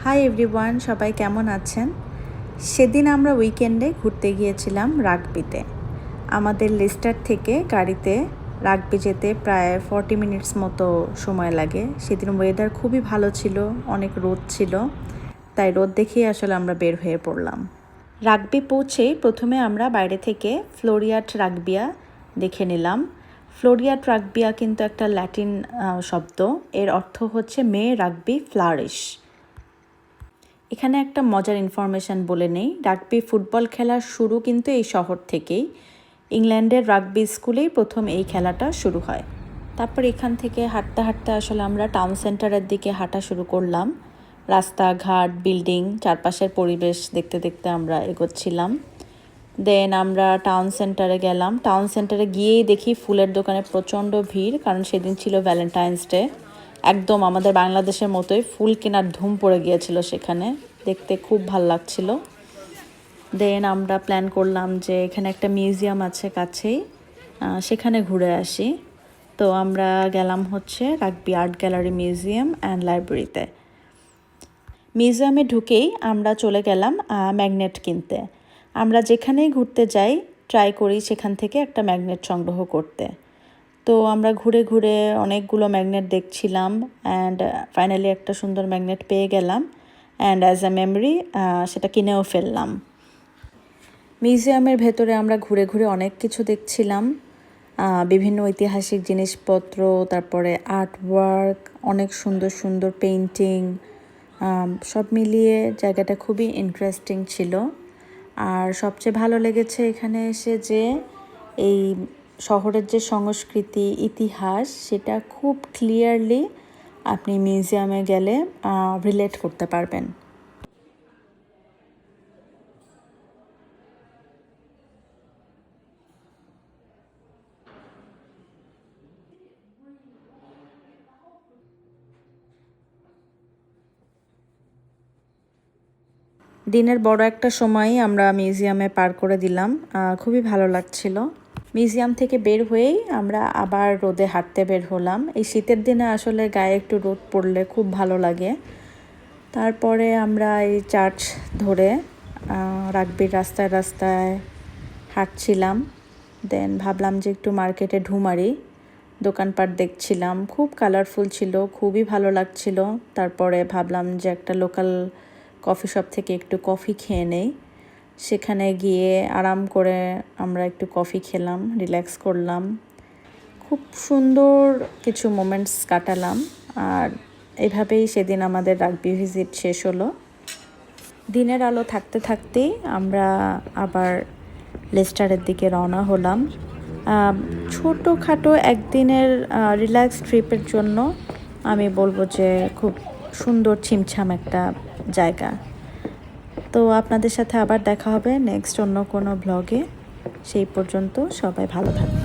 Hi everyone, সবাই কেমন আছেন? সেদিন আমরা উইকেন্ডে ঘুরতে গিয়েছিলাম রাগবিতে। আমাদের লেস্টার থেকে গাড়িতে রাগবি যেতে প্রায় 40 মিনিটস মতো সময় লাগে। সেদিন ওয়েদার খুবই ভালো ছিল, অনেক রোদ ছিল, তাই রোদ দেখেই আসলে আমরা বের হয়ে পড়লাম। রাগবি পৌঁছেই প্রথমে আমরা বাইরে থেকে ফ্লোরিয়াট রাগবিয়া দেখে নিলাম। ফ্লোরিয়াট রাগবিয়া কিন্তু একটা ল্যাটিন শব্দ, এর অর্থ হচ্ছে মে রাগবি ফ্লারিশ। এখানে একটা মজার ইনফরমেশান বলে নেই, রাগবি ফুটবল খেলার শুরু কিন্তু এই শহর থেকেই। ইংল্যান্ডের রাগবি স্কুলেই প্রথম এই খেলাটা শুরু হয়। তারপর এখান থেকে হাঁটতে হাঁটতে আসলে আমরা টাউন সেন্টারের দিকে হাঁটা শুরু করলাম। রাস্তাঘাট, বিল্ডিং, চারপাশের পরিবেশ দেখতে দেখতে আমরা এগোচ্ছিলাম। দেন আমরা টাউন সেন্টারে গেলাম। টাউন সেন্টারে গিয়েই দেখি ফুলের দোকানে প্রচণ্ড ভিড়, কারণ সেদিন ছিল ভ্যালেন্টাইন্স ডে। একদম আমাদের বাংলাদেশের মতোই ফুল কেনার ধুম পড়ে গিয়েছিল সেখানে, দেখতে খুব ভাল লাগছিল। দেন আমরা প্ল্যান করলাম যে এখানে একটা মিউজিয়াম আছে কাছেই, সেখানে ঘুরে আসি। তো আমরা গেলাম হচ্ছে rugby art gallery, museum and লাইব্রেরিতে। মিউজিয়ামে ঢুকেই আমরা চলে গেলাম ম্যাগনেট কিনতে। আমরা যেখানেই ঘুরতে যাই ট্রাই করি সেখান থেকে একটা ম্যাগনেট সংগ্রহ করতে। তো আমরা ঘুরে ঘুরে অনেকগুলো ম্যাগনেট দেখছিলাম অ্যান্ড ফাইনালি একটা সুন্দর ম্যাগনেট পেয়ে গেলাম অ্যান্ড অ্যাজ আ মেমরি সেটা কিনেও ফেললাম। মিউজিয়ামের ভেতরে আমরা ঘুরে ঘুরে অনেক কিছু দেখছিলাম, বিভিন্ন ঐতিহাসিক জিনিসপত্র, তারপরে আর্ট ওয়ার্ক, অনেক সুন্দর সুন্দর পেইন্টিং, সব মিলিয়ে জায়গাটা খুবই ইন্টারেস্টিং ছিল। আর সবচেয়ে ভালো লেগেছে এখানে এসে যে এই শহরের যে সংস্কৃতি, ইতিহাস, সেটা খুব ক্লিয়ারলি আপনি মিউজিয়ামে গেলে রিলেট করতে পারবেন। দিনের বড় একটা সময়ই আমরা মিউজিয়ামে পার করে দিলাম, খুবই ভালো লাগছিল। মিউজিয়াম থেকে বের হয়েই আমরা আবার রোদে হাঁটতে বের হলাম। এই শীতের দিনে আসলে গায়ে একটু রোদ পড়লে খুব ভালো লাগে। তারপরে আমরা এই চার্চ ধরে রাগবির রাস্তায় রাস্তায় হাঁটছিলাম। দেন ভাবলাম যে একটু মার্কেটে ঢুমারি, দোকানপাট দেখছিলাম, খুব কালারফুল ছিল, খুবই ভালো লাগছিল। তারপরে ভাবলাম যে একটা লোকাল কফি শপ থেকে একটু কফি খেয়ে নেই। সেখানে গিয়ে আরাম করে আমরা একটু কফি খেলাম, রিল্যাক্স করলাম, খুব সুন্দর কিছু মোমেন্টস কাটালাম। আর এভাবেই সেদিন আমাদের রাগবি ভিজিট শেষ হলো। দিনের আলো থাকতে থাকতেই আমরা আবার লেস্টারের দিকে রওনা হলাম। ছোটোখাটো একদিনের রিল্যাক্স ট্রিপের জন্য আমি বলবো যে খুব সুন্দর ছিমছাম একটা জায়গা। তো আপনাদের সাথে আবার দেখা হবে নেক্সট অন্য কোনো ব্লগে। সেই পর্যন্ত সবাই ভালো থাকবেন।